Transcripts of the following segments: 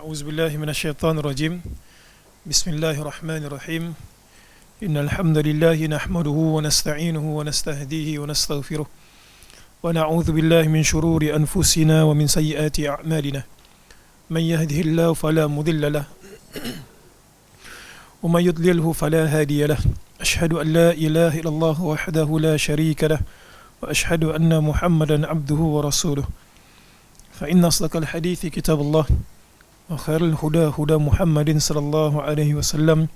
أعوذ بالله من الشيطان الرجيم. بسم الله الرحمن الرحيم. إن الحمد لله نحمده ونستعينه ونستهديه ونستغفره ونعوذ بالله من شرور أنفسنا ومن سيئات أعمالنا. من يهده الله فلا مضل له ومن يضلله فلا هادي له. أشهد أن لا إله إلا الله وحده لا شريك له وأشهد أن محمدا عبده ورسوله. فإن أصدق الحديث كتاب الله وخير الهدى هدى محمد صلى الله عليه وسلم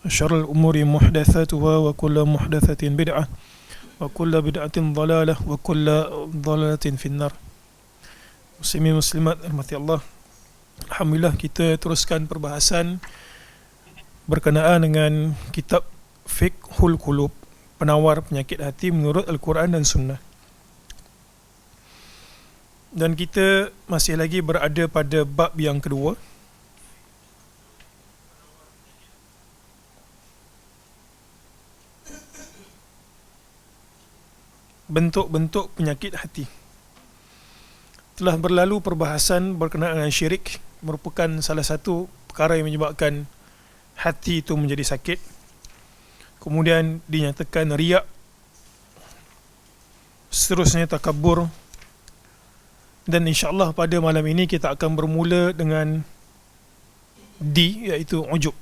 وشر الأمور محدثاتها وكل محدثة بدعة وكل بدعة ضلالة وكل ضلالة في النار. Muslimin muslimat rahmati Allah. Alhamdulillah, kita teruskan perbahasan berkenaan dengan kitab Fiqhul Qulub, penawar penyakit hati menurut Al-Quran dan Sunnah. Dan kita masih lagi berada pada bab yang kedua. Bentuk-bentuk penyakit hati. Telah berlalu perbahasan berkenaan dengan syirik, merupakan salah satu perkara yang menyebabkan hati itu menjadi sakit. Kemudian dinyatakan riak, seterusnya takabur. Dan insyaAllah pada malam ini kita akan bermula dengan D, iaitu ujub.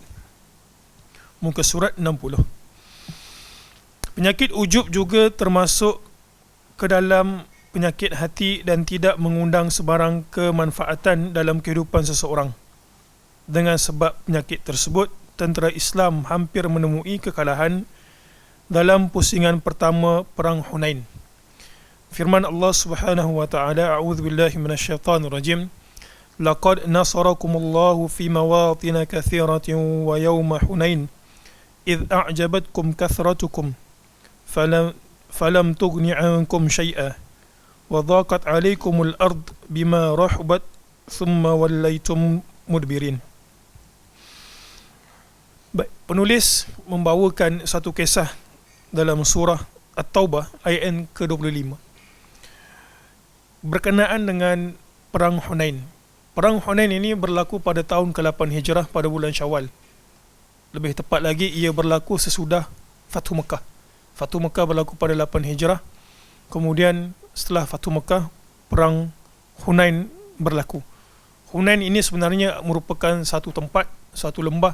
Muka surat 60. Penyakit ujub juga termasuk ke dalam penyakit hati dan tidak mengundang sebarang kemanfaatan dalam kehidupan seseorang. Dengan sebab penyakit tersebut, tentera Islam hampir menemui kekalahan dalam pusingan pertama Perang Hunain. Firman Allah Subhanahu wa taala, a'udzu billahi minasyaitonir rajim. Laqad nasarakumullahu fi mawatin katsiratin wa yawma Hunain idh a'jabatkum kathratukum falam tughni 'ankum syai'a wa dhaqat 'alaykumul ard bima rahabat thumma wallaytum mudbirin. Baik, penulis membawakan satu kisah dalam surah At-Taubah ayat yang ke-25 berkenaan dengan Perang Hunain. Perang Hunain ini berlaku pada tahun ke-8 Hijrah pada bulan Syawal. Lebih tepat lagi, ia berlaku sesudah Fathu Mekah. Fathu Mekah berlaku pada 8 Hijrah. Kemudian setelah Fathu Mekah, Perang Hunain berlaku. Hunain ini sebenarnya merupakan satu tempat, satu lembah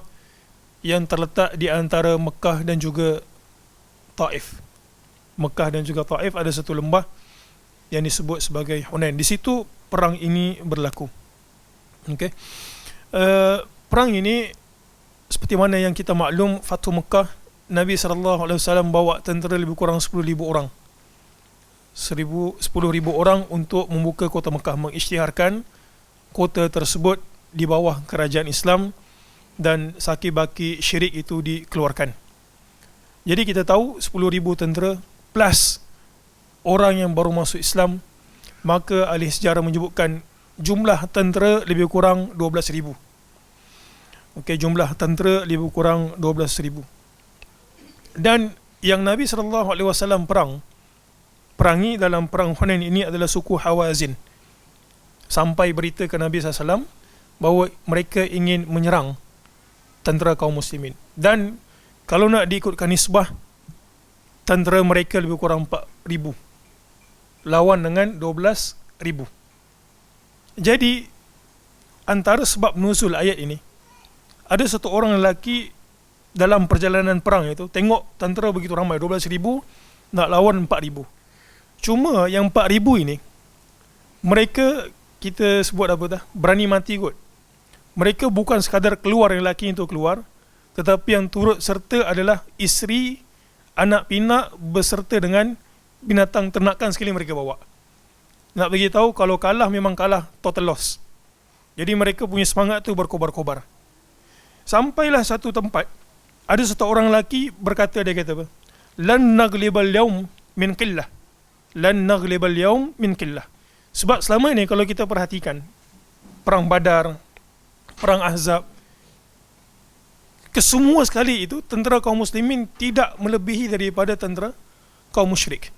yang terletak di antara Mekah dan juga Taif. Mekah dan juga Taif ada satu lembah yang disebut sebagai Hunain. Di situ perang ini berlaku. Okey. Perang ini seperti mana yang kita maklum, Fathu Mekah, Nabi SAW bawa tentera lebih kurang 10,000 orang. 10,000 orang untuk membuka kota Mekah, mengisytiharkan kota tersebut di bawah kerajaan Islam dan saki-baki syirik itu dikeluarkan. Jadi kita tahu 10,000 tentera plus orang yang baru masuk Islam, maka ahli sejarah menyebutkan jumlah tentera lebih kurang 12,000. Okey, jumlah tentera lebih kurang 12,000. Dan yang Nabi SAW perangi dalam perang Hunain ini adalah suku Hawazin. Sampai berita ke Nabi SAW bahawa mereka ingin menyerang tentera kaum muslimin. Dan kalau nak diikutkan nisbah, tentera mereka lebih kurang 4,000 lawan dengan 12,000. Jadi antara sebab nuzul ayat ini, ada satu orang lelaki dalam perjalanan perang itu tengok tentera begitu ramai, 12,000 nak lawan 4,000. Cuma yang 4,000 ini, mereka kita sebut apa dah, berani mati kot. Mereka bukan sekadar keluar, yang lelaki itu keluar, tetapi yang turut serta adalah isteri, anak pinak beserta dengan binatang ternakan sekali mereka bawa. Nak bagi tahu kalau kalah memang kalah total loss. Jadi mereka punya semangat tu berkobar-kobar. Sampailah satu tempat, ada satu orang lelaki berkata, dia kata apa? Lan naglibal yaum min qillah. Lan naglibal yaum min qillah. Sebab selama ini kalau kita perhatikan perang Badar, perang Ahzab, kesemua sekali itu tentera kaum muslimin tidak melebihi daripada tentera kaum musyrik.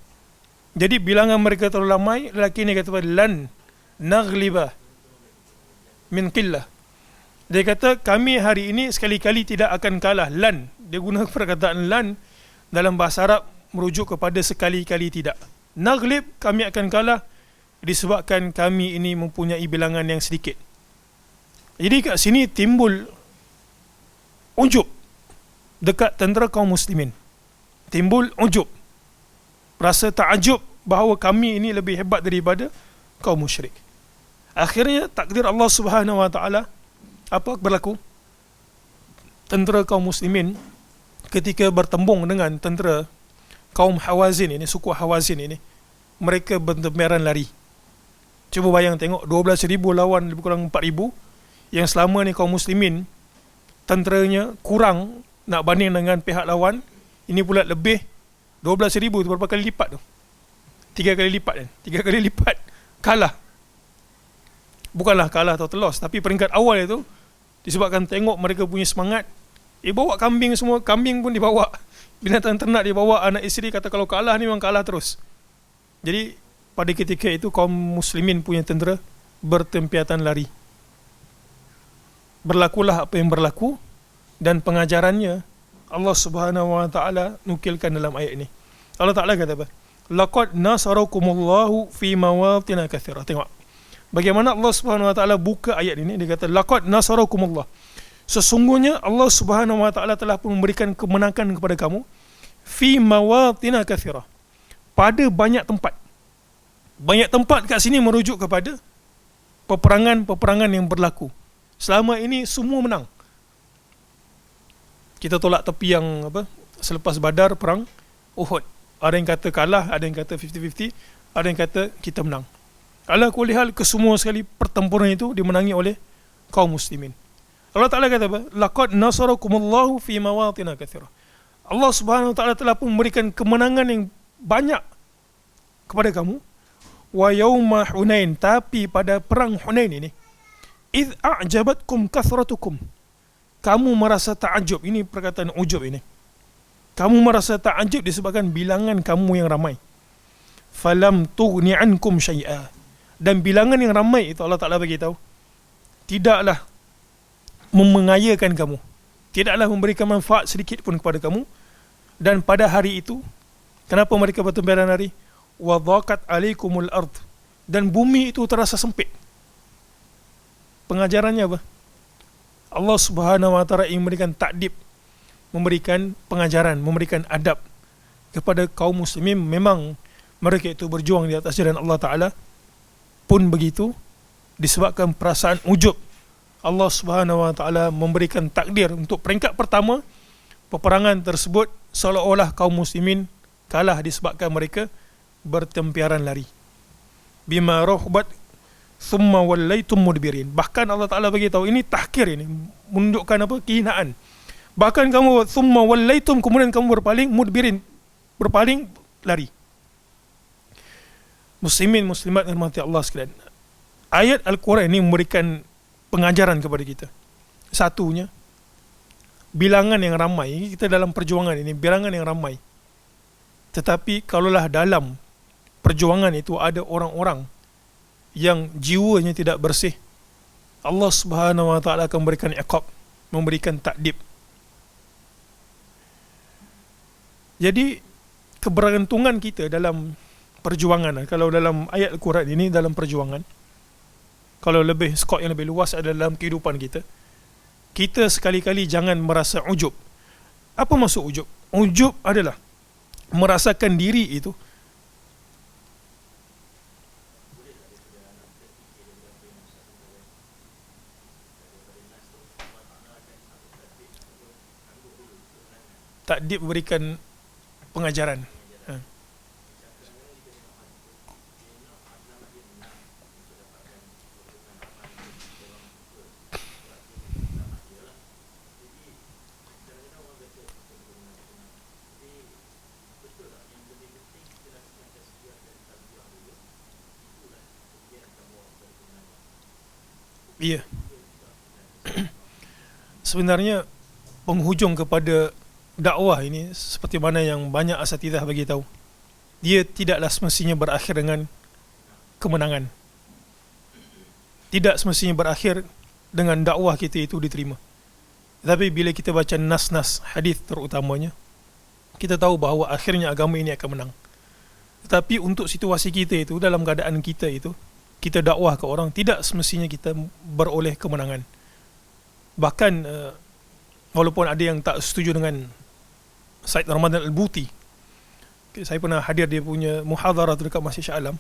Jadi bilangan mereka terlalu ramai, lelaki ni kata lan nagliba min qillah. Dia kata kami hari ini sekali-kali tidak akan kalah. Lan, dia guna perkataan lan dalam bahasa Arab merujuk kepada sekali-kali tidak. Naghlib, kami akan kalah disebabkan kami ini mempunyai bilangan yang sedikit. Jadi kat sini timbul ujub dekat tentera kaum muslimin. Timbul ujub, rasa takjub bahawa kami ini lebih hebat daripada kaum musyrik. Akhirnya takdir Allah Subhanahu wa taala apa berlaku? Tentera kaum muslimin ketika bertembung dengan tentera kaum Hawazin ini, suku Hawazin ini, mereka bertembaran lari. Cuba bayang tengok 12,000 lawan lebih kurang 4,000, yang selama ni kaum muslimin tenteranya kurang nak banding dengan pihak lawan, ini pula lebih. 12,000 tu berapa kali lipat tu? 3 kali lipat kan? 3 kali lipat kalah. Bukanlah kalah atau telos, tapi peringkat awal itu disebabkan tengok mereka punya semangat. Bawa kambing semua, kambing pun dibawa, binatang ternak dibawa, anak isteri kata kalau kalah ni memang kalah terus. Jadi pada ketika itu kaum muslimin punya tentera bertempiatan lari. Berlakulah apa yang berlaku, dan pengajarannya Allah Subhanahu wa taala nukilkan dalam ayat ini. Allah Taala kata apa? Laqad nasarakumullahu fi mawatin katsirah. Tengok bagaimana Allah Subhanahu wa taala buka ayat ini. Dia kata laqad nasarakumullah, sesungguhnya Allah Subhanahu wa taala telah pun memberikan kemenangan kepada kamu fi mawatin katsirah, pada banyak tempat. Banyak tempat kat sini merujuk kepada peperangan-peperangan yang berlaku. Selama ini semua menang. Kita tolak tepi yang apa, selepas Badar, perang Uhud. Ada yang kata kalah, ada yang kata 50-50, ada yang kata kita menang. Ala kulli hal, kesemua sekali pertempuran itu dimenangi oleh kaum muslimin. Allah Ta'ala kata apa? Laqad nasarakumullahu fi mawatin katsirah. Allah Subhanahu wa taala telah pun memberikan kemenangan yang banyak kepada kamu. Wa yauma Hunain, tapi pada perang Hunain ini, id a'jabatkum kathratukum, kamu merasa takjub. Ini perkataan ujub ini. Kamu merasa takjub disebabkan bilangan kamu yang ramai. Falam tughni ankum syai'a, dan bilangan yang ramai itu Allah Ta'ala bagi tahu tidaklah mengayakan kamu, tidaklah memberikan manfaat sedikit pun kepada kamu. Dan pada hari itu, kenapa mereka bertembaran lari? Wa dhaqat alaikumul ard, dan bumi itu terasa sempit. Pengajarannya apa? Allah Subhanahu wa taala ingin memberikan takdib, memberikan pengajaran, memberikan adab kepada kaum muslimin. Memang mereka itu berjuang di atas jalan Allah Ta'ala. Pun begitu, disebabkan perasaan ujub, Allah Subhanahu wa taala memberikan takdir untuk peringkat pertama peperangan tersebut, seolah-olah kaum muslimin kalah disebabkan mereka bertempiaran lari. Bima rahbat thumma wallaitum mudbirin. Bahkan Allah Ta'ala bagi tahu ini tahkir, ini menunjukkan apa? Kehinaan. Bahkan kamu thumma wallaitum, kemudian kamu berpaling, mudbirin, berpaling lari. Muslimin muslimat yang dirahmati Allah sekalian, ayat Al-Quran ini memberikan pengajaran kepada kita. Satunya, bilangan yang ramai. Kita dalam perjuangan ini bilangan yang ramai, tetapi kalaulah dalam perjuangan itu ada orang-orang yang jiwanya tidak bersih, Allah Subhanahu wa taala akan memberikan iqab, memberikan takdib. Jadi kebergantungan kita dalam perjuangan, kalau dalam ayat Al-Quran ini dalam perjuangan, kalau lebih skop yang lebih luas adalah dalam kehidupan kita, kita sekali-kali jangan merasa ujub. Apa maksud ujub? Ujub adalah merasakan diri itu takdib, berikan pengajaran. Iya. Sebenarnya penghujung kepada dakwah ini, seperti mana yang banyak asatidzah bagi tahu, dia tidaklah semestinya berakhir dengan kemenangan. Tidak semestinya berakhir dengan dakwah kita itu diterima. Tapi bila kita baca nas-nas hadis terutamanya, kita tahu bahawa akhirnya agama ini akan menang. Tetapi untuk situasi kita itu, dalam keadaan kita itu, kita dakwah ke orang, tidak semestinya kita beroleh kemenangan. Bahkan walaupun ada yang tak setuju dengan Said Ramadan Al-Buti, saya pernah hadir dia punya muhadharah dekat Masjid Shah Alam.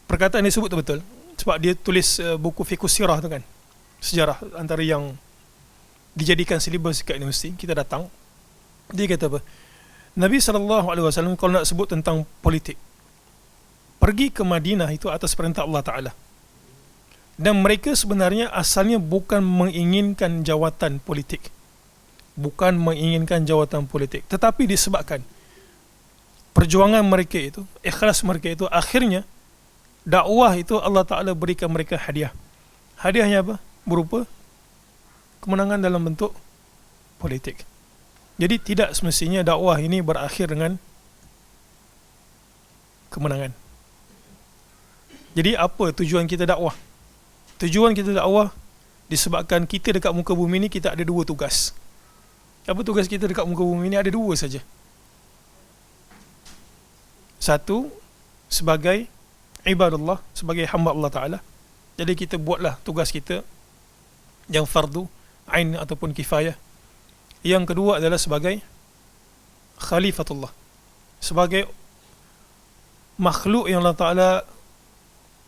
Perkataan dia sebut betul, sebab dia tulis buku fiqh sirah tu kan, sejarah antara yang dijadikan silibus kat universiti. Kita datang, dia kata apa, Nabi SAW kalau nak sebut tentang politik, pergi ke Madinah itu atas perintah Allah Ta'ala. Dan mereka sebenarnya asalnya bukan menginginkan jawatan politik, tetapi disebabkan perjuangan mereka itu, ikhlas mereka itu, akhirnya dakwah itu Allah Ta'ala berikan mereka hadiah. Hadiahnya apa? Berupa kemenangan dalam bentuk politik. Jadi tidak semestinya dakwah ini berakhir dengan kemenangan. Jadi apa tujuan kita dakwah? Tujuan kita dakwah disebabkan kita dekat muka bumi ini kita ada dua tugas. Apa tugas kita dekat muka bumi ini? Ada dua saja. Satu, sebagai ibadallah, sebagai hamba Allah Ta'ala. Jadi kita buatlah tugas kita yang fardu ain ataupun kifayah. Yang kedua adalah sebagai khalifatullah, sebagai makhluk yang Allah Ta'ala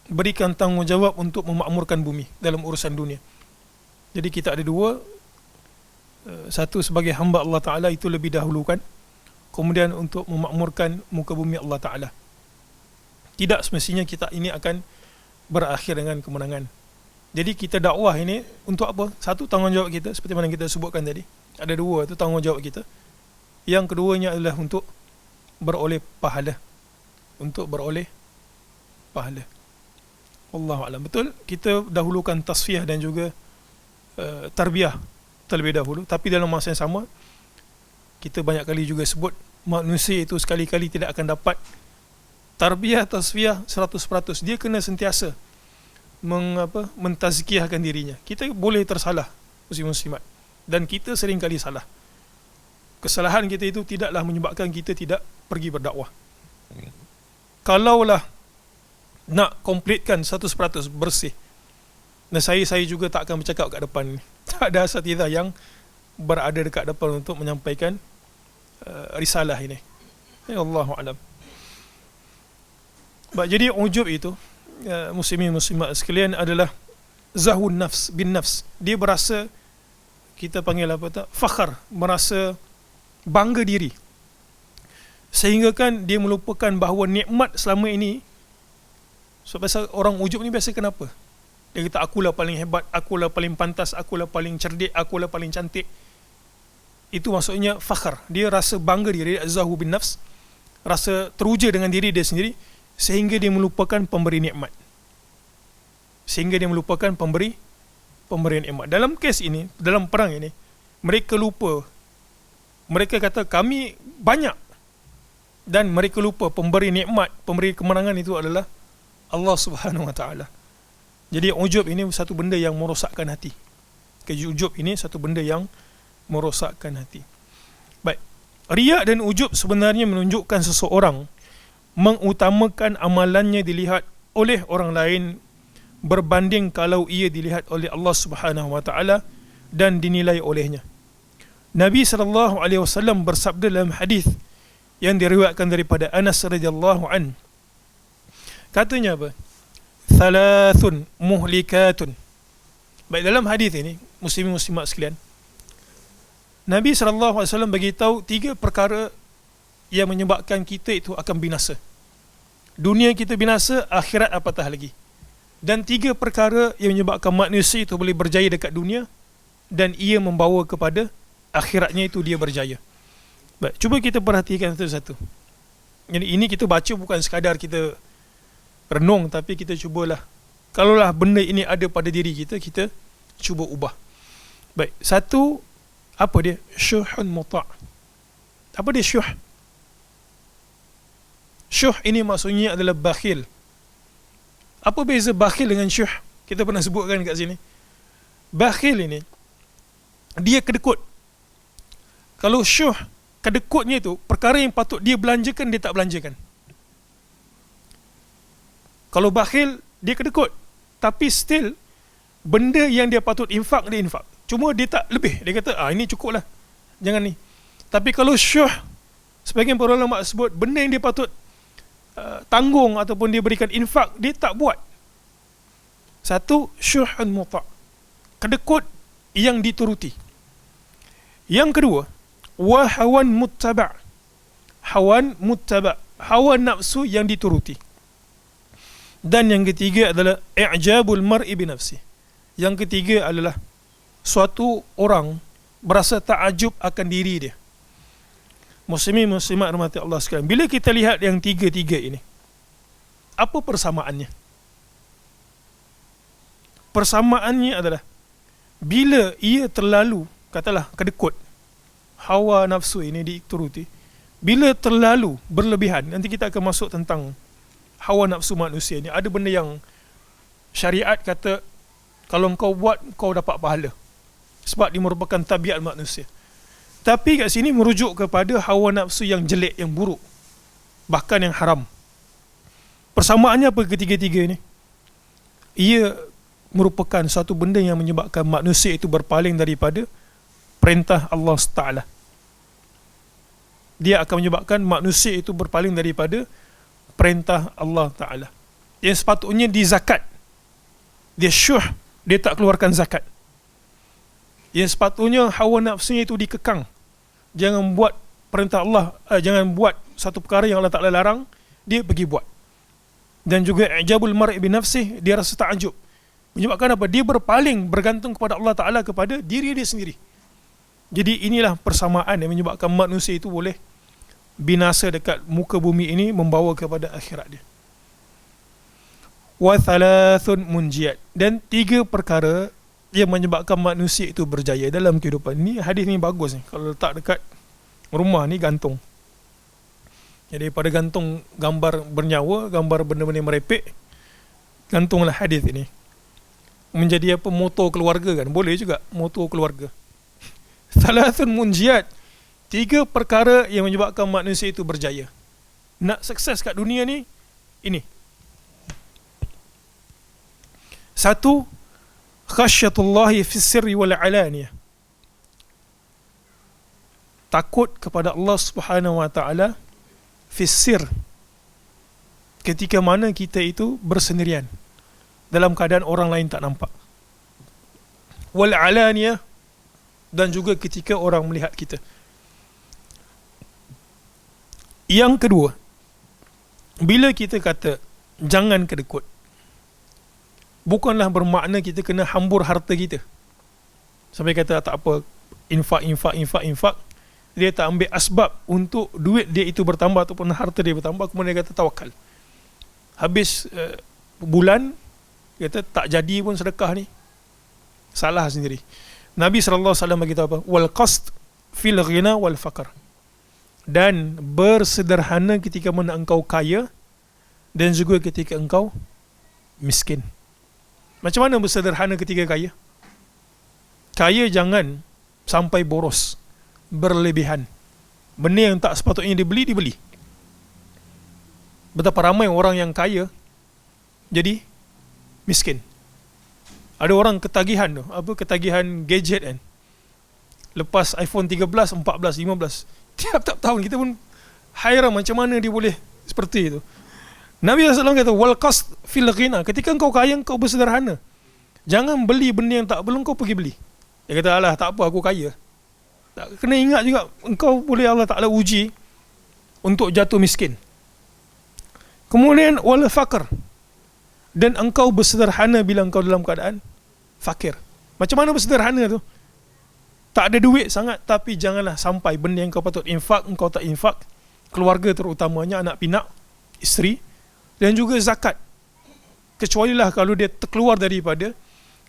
berikan tanggungjawab untuk memakmurkan bumi dalam urusan dunia. Jadi kita ada dua. Satu sebagai hamba Allah Ta'ala, itu lebih dahulukan. Kemudian untuk memakmurkan muka bumi Allah Ta'ala. Tidak semestinya kita ini akan berakhir dengan kemenangan. Jadi kita dakwah ini untuk apa? Satu, tanggungjawab kita seperti mana kita sebutkan tadi. Ada dua, itu tanggungjawab kita. Yang keduanya adalah untuk beroleh pahala. Wallahu a'lam. Betul, kita dahulukan tasfiyah dan juga tarbiyah terlebih dahulu. Tapi dalam masa yang sama, kita banyak kali juga sebut, manusia itu sekali-kali tidak akan dapat tarbiyah, tasfiyah 100%. Dia kena sentiasa mentazkiyahkan dirinya. Kita boleh tersalah, muslim-muslimat, dan kita sering kali salah. Kesalahan kita itu tidaklah menyebabkan kita tidak pergi berdakwah. Kalaulah nak komplitkan 100% bersih, dan saya juga tak akan bercakap kat depan ni. Tak ada asatidzah yang berada dekat depan untuk menyampaikan risalah ini. Ya Allahu a'lam. Jadi ujub itu, muslimin muslimat sekalian, adalah zahun nafs bin nafs. Dia berasa, kita panggil apa tak, fakhar, merasa bangga diri, sehingga kan dia melupakan bahawa nikmat selama ini. So pasal orang ujub ni biasa kenapa? Dia kata akulah paling hebat, akulah paling pantas, akulah paling cerdik, akulah paling cantik. Itu maksudnya fakhar. Dia rasa bangga diri, zahu bin nafs, rasa teruja dengan diri dia sendiri, sehingga dia melupakan pemberi nikmat. Pemberi nikmat. Dalam kes ini, dalam perang ini, mereka lupa. Mereka kata kami banyak, dan mereka lupa pemberi nikmat, pemberi kemenangan itu adalah Allah Subhanahu Wa Taala. Jadi ujub ini satu benda yang merosakkan hati. Ujub ini satu benda yang merosakkan hati. Baik, riya dan ujub sebenarnya menunjukkan seseorang mengutamakan amalannya dilihat oleh orang lain berbanding kalau ia dilihat oleh Allah Subhanahu Wa Taala dan dinilai olehnya. Nabi SAW bersabda dalam hadis yang diriwayatkan daripada Anas radhiyallahu an. Katanya apa? Thalathun muhlikatun. Baik, dalam hadis ini, muslimin muslimat sekalian, Nabi SAW bagi tahu 3 perkara yang menyebabkan kita itu akan binasa. Dunia kita binasa, akhirat apatah lagi. Dan 3 perkara yang menyebabkan manusia itu boleh berjaya dekat dunia, dan ia membawa kepada akhiratnya itu dia berjaya. Baik, cuba kita perhatikan satu-satu. Jadi ini kita baca bukan sekadar kita renung, tapi kita cubalah, kalaulah benda ini ada pada diri kita, kita cuba ubah. Baik, satu, apa dia? Syuhun muta'. Apa dia syuh? Syuh ini maksudnya adalah bakhil. Apa beza bakhil dengan syuh? Kita pernah sebutkan kat sini. Bakhil ini dia kedekut. Kalau syuh, kedekutnya itu perkara yang patut dia belanjakan, dia tak belanjakan. Kalau bakhil, dia kedekut, tapi still benda yang dia patut infak, dia infak. Cuma dia tak lebih. Dia kata, ini cukup lah, jangan ni. Tapi kalau syuh, sebagian para ulama sebut benda yang dia patut tanggung ataupun dia berikan infak, dia tak buat. Satu, syuhun muta', kedekut yang dituruti. Yang kedua, wa hawan muttaba', hawan muttaba', hawa nafsu yang dituruti. Dan yang ketiga adalah i'jabul mar'i bi nafsi. Yang ketiga adalah suatu orang berasa takjub akan diri dia. Muslimin muslimat rahmati Allah sekalian, bila kita lihat yang tiga-tiga ini, apa persamaannya? Persamaannya adalah bila ia terlalu, katalah kedekut, hawa nafsu ini dituruti, bila terlalu berlebihan, nanti kita akan masuk tentang hawa nafsu manusia ni. Ada benda yang syariat kata kalau kau buat, kau dapat pahala, sebab dia merupakan tabiat manusia. Tapi kat sini merujuk kepada hawa nafsu yang jelek, yang buruk, bahkan yang haram. Persamaannya apa ketiga-tiga ini? Ia merupakan satu benda yang menyebabkan manusia itu berpaling daripada perintah Allah Taala. Dia akan menyebabkan manusia itu berpaling daripada perintah Allah Taala. Yang sepatutnya di zakat, dia syuh, dia tak keluarkan zakat. Yang sepatutnya hawa nafsunya itu dikekang, jangan buat perintah Allah, jangan buat satu perkara yang Allah Taala larang, dia pergi buat. Dan juga i'jabul mar'i bi nafsihi, dia rasa takjub. Menyebabkan apa? Dia berpaling, bergantung kepada Allah Ta'ala, kepada diri dia sendiri. Jadi inilah persamaan yang menyebabkan manusia itu boleh binasa dekat muka bumi ini, membawa kepada akhirat dia. Wa thalathun munjiyat, dan tiga perkara yang menyebabkan manusia itu berjaya dalam kehidupan ni. Hadis ni bagus ni, kalau letak dekat rumah ni, gantung. Jadi daripada gantung gambar bernyawa, gambar benda-benda merepek, gantunglah hadis ini. Menjadi apa, motor keluarga kan, boleh juga motor keluarga. Thalathun munjiyat, tiga perkara yang menyebabkan manusia itu berjaya. Nak sukses kat dunia ni, ini. Satu, khasyatullahi fis sirri wal alaniyah, takut kepada Allah Subhanahu wa taala fis sir, ketika mana kita itu bersendirian, dalam keadaan orang lain tak nampak. Wal alaniyah, dan juga ketika orang melihat kita. Yang kedua, bila kita kata jangan kedekut, bukanlah bermakna kita kena hambur harta kita sampai kata tak apa, infak, dia tak ambil asbab untuk duit dia itu bertambah ataupun harta dia bertambah, kemudian dia kata tawakal. Habis bulan, kata tak jadi pun sedekah ni, salah sendiri. Nabi SAW beritahu apa? Wal qasd fil ghina wal faqr, dan bersederhana ketika mana engkau kaya, dan juga ketika engkau miskin. Macam mana bersederhana ketika kaya? Kaya jangan sampai boros, berlebihan. Benda yang tak sepatutnya dibeli. Betapa ramai orang yang kaya jadi miskin. Ada orang ketagihan tu, ketagihan gadget kan. Lepas iPhone 13, 14, 15, tiap-tiap tahun kita pun hairan macam mana dia boleh seperti itu. Nabi SAW kata wal qasd fil ghina, ketika engkau kaya engkau bersederhana. Jangan beli benda yang tak perlu, engkau pergi beli. Dia kata alah tak apa, aku kaya. Tak, kena ingat juga engkau boleh Allah Ta'ala uji untuk jatuh miskin. Kemudian wal faqr, dan engkau bersederhana bila engkau dalam keadaan fakir. Macam mana bersederhana tu? Tak ada duit sangat, tapi janganlah sampai benda yang kau patut infak engkau tak infak. Keluarga terutamanya, anak pinak, isteri, dan juga zakat. Kecualilah kalau dia terkeluar daripada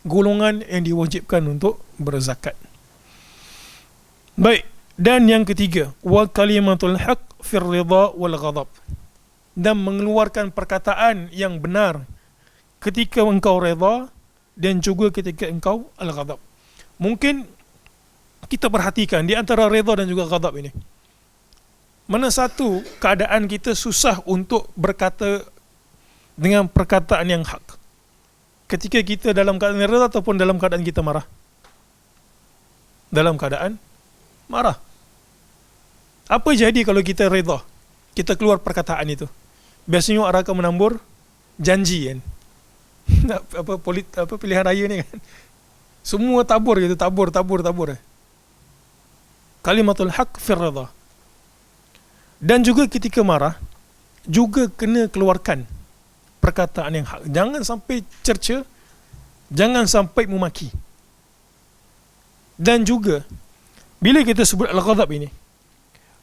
golongan yang diwajibkan untuk berzakat. Baik, dan yang ketiga, wa kalimatul haq fir ridha wal ghadab, dan mengeluarkan perkataan yang benar ketika engkau redha dan juga ketika engkau al-ghadab. Mungkin kita perhatikan di antara redha dan juga ghadab ini, mana satu keadaan kita susah untuk berkata dengan perkataan yang hak, ketika kita dalam keadaan redha ataupun dalam keadaan kita marah? Dalam keadaan marah. Apa jadi kalau kita redha, kita keluar perkataan itu? Biasanya orang akan menambur janji kan. Pilihan raya ni kan, semua tabur gitu, tabur. Kalimatul haq fir ridha. Dan juga ketika marah juga kena keluarkan perkataan yang hak. Jangan sampai cerca, jangan sampai memaki. Dan juga bila kita sebut al-ghadab ini,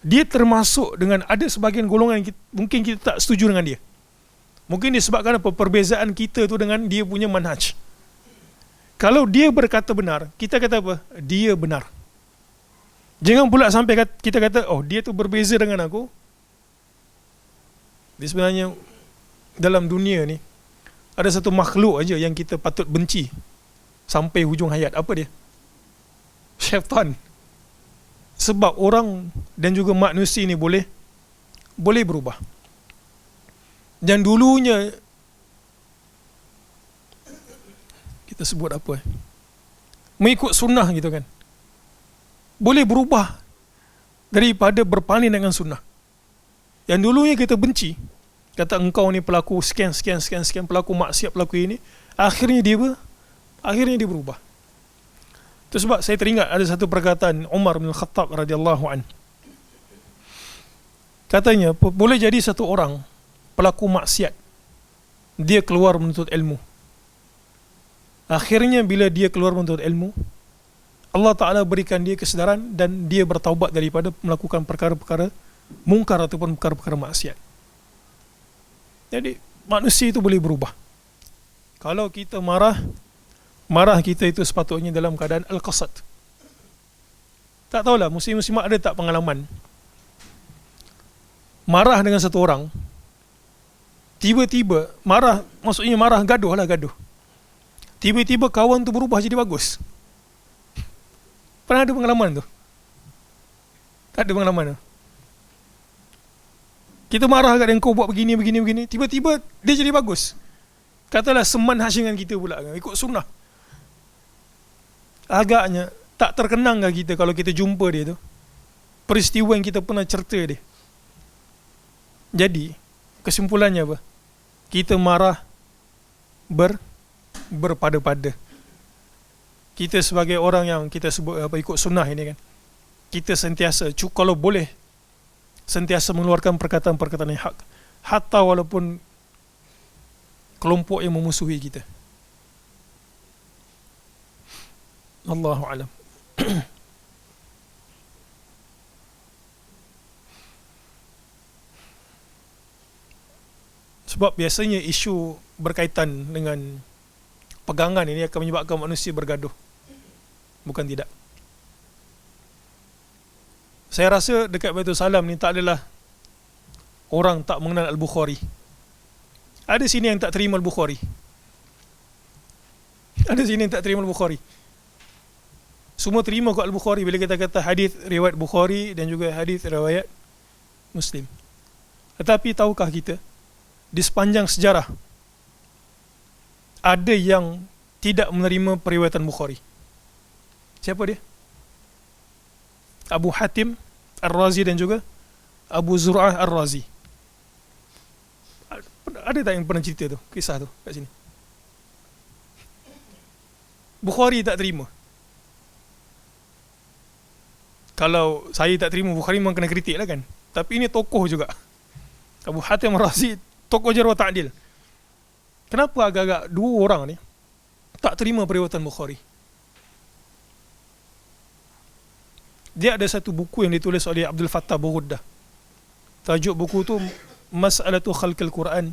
dia termasuk dengan ada sebahagian golongan yang mungkin kita tak setuju dengan dia. Mungkin disebabkan apa, perbezaan kita tu dengan dia punya manhaj. Kalau dia berkata benar, kita kata apa? Dia benar. Jangan pula sampai kita kata, oh dia tu berbeza dengan aku. Dia sebenarnya dalam dunia ni ada satu makhluk aja yang kita patut benci sampai hujung hayat. Apa dia? Syaitan. Sebab orang dan juga manusia ni boleh berubah. Dan dulunya kita sebut apa? Mengikut sunnah gitu kan. Boleh berubah daripada berpaling dengan sunnah. Yang dulunya kita benci, kata engkau ni pelaku sekian, pelaku maksiat, pelaku ini, akhirnya dia berubah. Itu sebab saya teringat ada satu perkataan Umar bin Khattab radhiyallahu an. Katanya, boleh jadi satu orang pelaku maksiat, dia keluar menuntut ilmu. Akhirnya bila dia keluar menuntut ilmu, Allah Ta'ala berikan dia kesedaran dan dia bertaubat daripada melakukan perkara-perkara mungkar ataupun perkara-perkara maksiat. Jadi manusia itu boleh berubah. Kalau kita marah kita itu sepatutnya dalam keadaan al-qasad. Tak tahulah muslim-muslimat ada tak pengalaman marah dengan satu orang, tiba-tiba marah, maksudnya marah gaduh. Tiba-tiba kawan tu berubah jadi bagus. Pernah ada pengalaman tu? Tak ada pengalaman tu? Kita marah kat dia, kau buat begini, tiba-tiba dia jadi bagus. Katalah semanhaj dengan kita pula, ikut sunnah. Agaknya tak terkenang kita kalau kita jumpa dia tu, peristiwa yang kita pernah cerita dia. Jadi kesimpulannya apa? Kita marah berpada-pada. Kita sebagai orang yang kita sebut ikut sunnah ini kan, kita sentiasa kalau boleh sentiasa mengeluarkan perkataan-perkataan yang hak, hatta walaupun kelompok yang memusuhi kita. Allahu a'lam. Sebab biasanya isu berkaitan dengan pegangan ini akan menyebabkan manusia bergaduh. Bukan tidak. Saya rasa dekat Baitul Salam ni tak adalah orang tak mengenal Al-Bukhari. Ada sini yang tak terima Al-Bukhari. Ada sini yang tak terima Al-Bukhari. Semua terima kot Al-Bukhari bila kita kata hadis riwayat Bukhari dan juga hadis riwayat Muslim. Tetapi tahukah kita, di sepanjang sejarah ada yang tidak menerima periwayatan Bukhari. Siapa dia? Abu Hatim Ar-Razi dan juga Abu Zur'ah Ar-Razi. Ada tak yang pernah cerita tu, kisah tu kat sini? Bukhari tak terima. Kalau saya tak terima Bukhari memang kena kritik lah kan. Tapi ini tokoh juga. Abu Hatim Ar-Razi, tokoh jarh wa ta'dil. Kenapa agak-agak dua orang ni tak terima periwayatan Bukhari? Dia ada satu buku yang ditulis oleh Abdul Fattah Buruddah. Tajuk buku tu Mas'alatu Khalqil Quran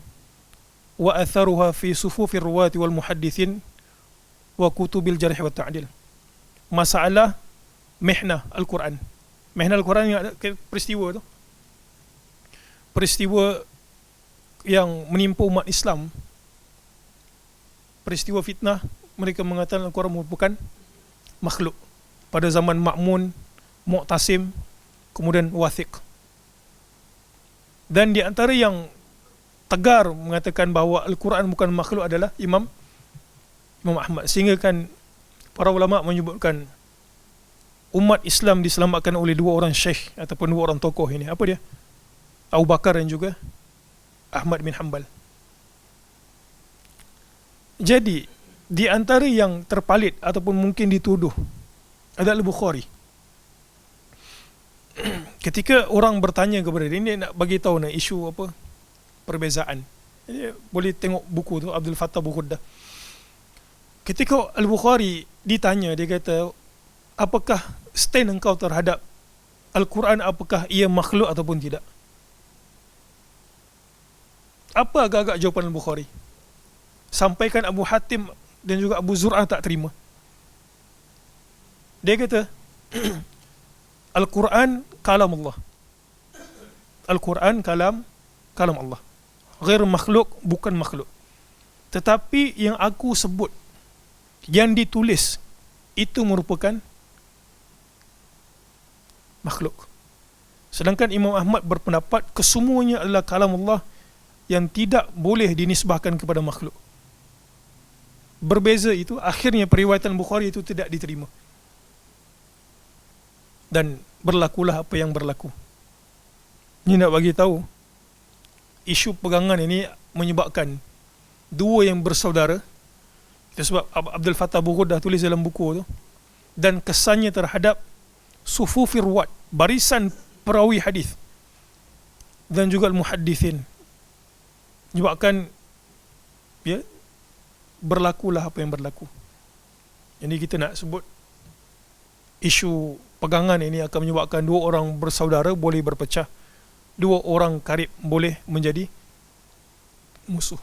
wa atharuha fi sufufir ruwati wal muhaddithin wa kutubil jarh wa ta'dil. Masalah mihnah Al-Quran. Mihnah Al-Quran yang ada peristiwa tu. Peristiwa yang menimpa umat Islam. Peristiwa fitnah mereka mengatakan Al-Quran merupakan makhluk pada zaman Ma'mun, Mu'tasim, kemudian Wathiq. Dan di antara yang tegar mengatakan bahawa Al-Quran bukan makhluk adalah Imam Ahmad. Sehingga kan para ulama menyebutkan umat Islam diselamatkan oleh dua orang syekh ataupun dua orang tokoh ini. Apa dia? Abu Bakar dan juga Ahmad bin Hanbal. Jadi di antara yang terpalit ataupun mungkin dituduh adalah Al-Bukhari. Ketika orang bertanya kepada dia, ini nak bagi tahu nak isu apa? Perbezaan. Jadi, boleh tengok buku tu Abdul Fattah Bukhuddah. Ketika Al-Bukhari ditanya, dia kata, apakah stand engkau terhadap Al-Quran, apakah ia makhluk ataupun tidak? Apa agak-agak jawapan Al-Bukhari? Sampaikan Abu Hatim dan juga Abu Zur'ah tak terima. Dia kata, Al-Quran kalam Allah. Al-Quran kalam Allah. Ghair makhluk, bukan makhluk. Tetapi yang aku sebut, yang ditulis, itu merupakan makhluk. Sedangkan Imam Ahmad berpendapat kesemuanya adalah kalam Allah yang tidak boleh dinisbahkan kepada makhluk. Berbeza itu, akhirnya periwayatan Bukhari itu tidak diterima. Dan berlakulah apa yang berlaku. Ini nak bagi tahu, isu pegangan ini menyebabkan dua yang bersaudara. Itu sebab Abdul Fattah Bukhuddah tulis dalam buku tu, dan kesannya terhadap sufufi ruwat, barisan perawi hadis dan juga al-muhaddithin, menyebabkan ya, berlakulah apa yang berlaku. Jadi kita nak sebut isu pegangan ini akan menyebabkan dua orang bersaudara boleh berpecah, dua orang karib boleh menjadi musuh.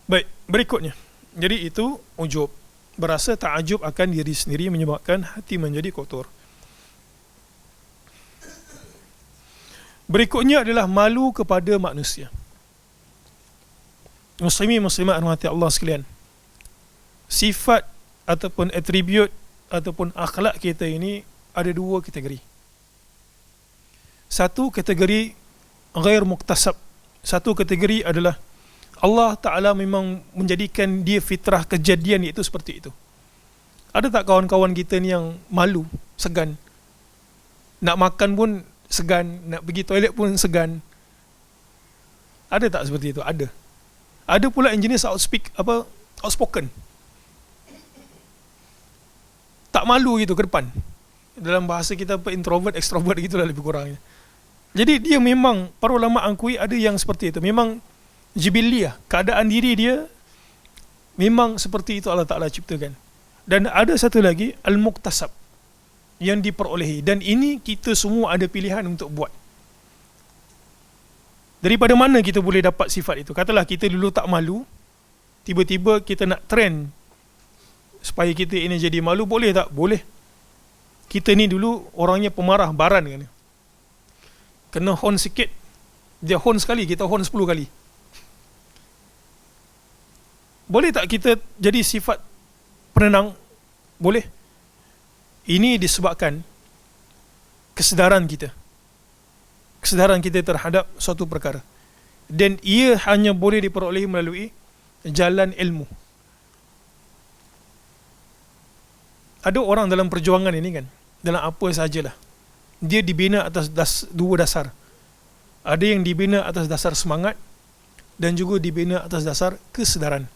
Baik, berikutnya. Jadi itu ujub, berasa ta'ajub akan diri sendiri menyebabkan hati menjadi kotor. Berikutnya adalah malu kepada manusia. Muslimin muslimat rahmati Allah sekalian, sifat ataupun atribut ataupun akhlak kita ini ada dua kategori. Satu kategori ghair muktasab. Satu kategori adalah Allah Ta'ala memang menjadikan dia fitrah kejadian itu seperti itu. Ada tak kawan-kawan kita ni yang malu, segan? Nak makan pun segan, nak pergi toilet pun segan. Ada tak seperti itu? Ada. Ada pula yang jenis outspoken. Tak malu gitu ke depan. Dalam bahasa kita introvert, extrovert gitulah lebih kurangnya. Jadi dia memang, para ulama akui ada yang seperti itu. Memang jibiliyah, keadaan diri dia memang seperti itu Allah Ta'ala ciptakan. Dan ada satu lagi, al-muktasab, yang diperolehi. Dan ini kita semua ada pilihan untuk buat. Daripada mana kita boleh dapat sifat itu? Katalah kita dulu tak malu, tiba-tiba kita nak trend supaya kita ini jadi malu, boleh tak? Boleh. Kita ni dulu orangnya pemarah, baran kan. Kena horn sikit, dia horn sekali, kita horn 10 kali. Boleh tak kita jadi sifat penenang? Boleh. Ini disebabkan kesedaran kita. Kesedaran kita terhadap suatu perkara. Dan ia hanya boleh diperolehi melalui jalan ilmu. Ada orang dalam perjuangan ini kan, dalam apa sajalah, dia dibina atas dua dasar. Ada yang dibina atas dasar semangat dan juga dibina atas dasar kesedaran.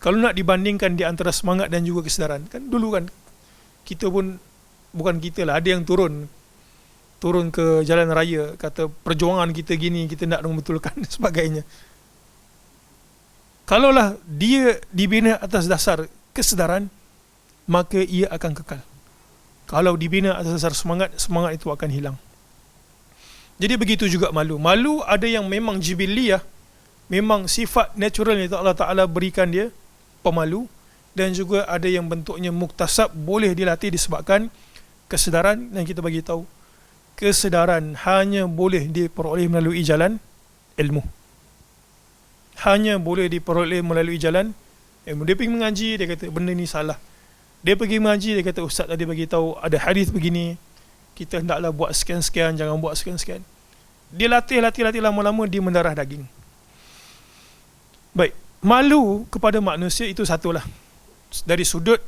Kalau nak dibandingkan di antara semangat dan juga kesedaran, kan dulu kan kita pun, bukan kita lah, ada yang turun ke jalan raya, kata perjuangan kita gini, kita nak membetulkan dan sebagainya. Kalaulah dia dibina atas dasar kesedaran, maka ia akan kekal. Kalau dibina atas dasar semangat, semangat itu akan hilang. Jadi begitu juga malu. Malu ada yang memang jibiliyah, memang sifat natural yang Allah Ta'ala berikan dia, pemalu. Dan juga ada yang bentuknya muktasab, boleh dilatih disebabkan kesedaran. Dan kita bagi tahu, kesedaran hanya boleh diperoleh melalui jalan ilmu. Hanya boleh diperoleh melalui jalan ilmu. Dia pergi mengaji, dia kata benda ni salah. Dia pergi mengaji, dia kata ustaz tadi bagi tahu ada hadis begini, kita hendaklah buat sekian-sekian, jangan buat sekian-sekian. Dia latih lama-lama dia mendarah daging. Baik, malu kepada manusia itu satulah. Dari sudut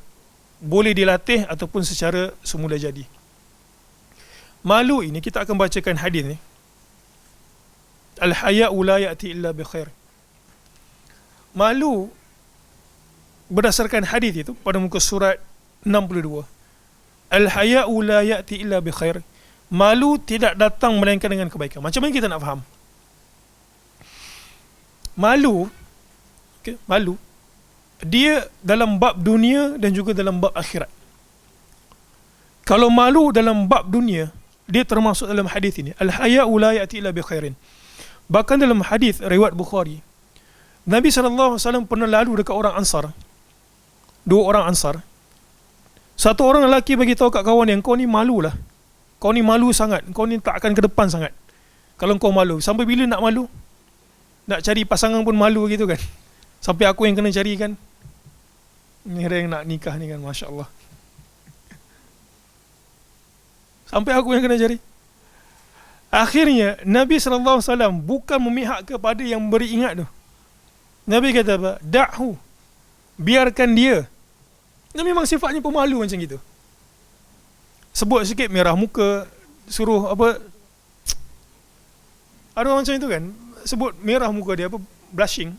boleh dilatih ataupun secara semula jadi. Malu ini kita akan bacakan hadis ni. Al-haya'u la ya'ti illa bi khair. Malu berdasarkan hadis itu pada muka surat 62. Al-haya'u la ya'ti illa bi khair. Malu tidak datang melainkan dengan kebaikan. Macam mana kita nak faham? Malu, okay, malu dia dalam bab dunia dan juga dalam bab akhirat. Kalau malu dalam bab dunia, dia termasuk dalam hadis ini. Al-haya'u la ya'ti illa bi khairin. Bahkan dalam hadis riwayat Bukhari, Nabi SAW pernah lalu dekat orang Ansar. Dua orang Ansar. Satu orang lelaki bagi tahu kat kawan yang kau ni malu lah. Kau ni malu sangat. Kau ni tak akan ke depan sangat. Kalau kau malu. Sampai bila nak malu? Nak cari pasangan pun malu gitu kan. Sampai aku yang kena cari kan. Ni ada yang nak nikah ni kan. Masya Allah. Sampai aku yang kena cari. Akhirnya Nabi SAW bukan memihak kepada yang beri ingat tu. Nabi kata apa? Da'hu. Biarkan dia. Dia memang sifatnya pemalu macam gitu. Sebut sikit merah muka, suruh apa, ada orang macam itu kan. Sebut merah muka dia apa, blushing.